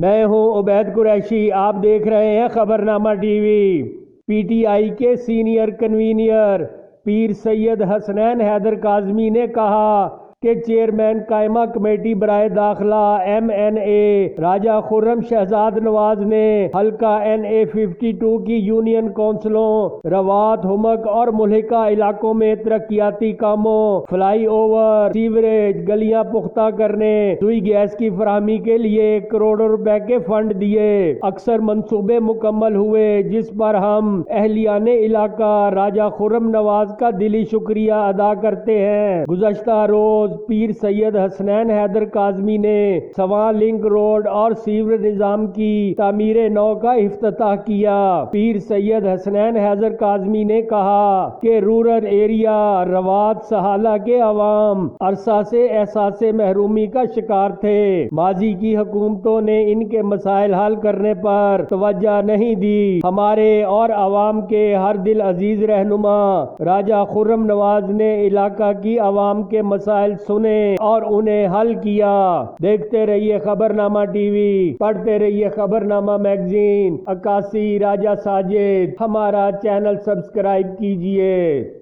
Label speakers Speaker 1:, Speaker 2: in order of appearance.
Speaker 1: میں ہوں عبید قریشی، آپ دیکھ رہے ہیں خبرنامہ T V. P T I کے سینئر کنوینر پیر سید حسنین حیدر کاظمی نے کہا کہ چیئرمین قائمہ کمیٹی برائے داخلہ ایم این اے راجہ خرم شہزاد نواز نے حلقہ این اے 52 کی یونین کونسلوں روات، ہمک اور ملحقہ علاقوں میں ترقیاتی کاموں، فلائی اوور، سیوریج، گلیاں پختہ کرنے، سوئی گیس کی فراہمی کے لیے کروڑوں روپے کے فنڈ دیے۔ اکثر منصوبے مکمل ہوئے، جس پر ہم اہلیان علاقہ راجہ خرم نواز کا دلی شکریہ ادا کرتے ہیں۔ گزشتہ روز پیر سید حسنین حیدر کاظمی نے سواں لنک روڈ اور سیور نظام کی تعمیر نو کا افتتاح کیا۔ پیر سید حسنین حیدر کاظمی نے کہا کہ رورل ایریا روات سہالہ کے عوام عرصہ سے احساس محرومی کا شکار تھے۔ ماضی کی حکومتوں نے ان کے مسائل حل کرنے پر توجہ نہیں دی۔ ہمارے اور عوام کے ہر دل عزیز رہنما راجہ خرم نواز نے علاقہ کی عوام کے مسائل سنے اور انہیں حل کیا۔ دیکھتے رہیے خبرنامہ ٹی وی، پڑھتے رہیے خبرنامہ میگزین۔ عکاسی راجہ ساجد، ہمارا چینل سبسکرائب کیجئے۔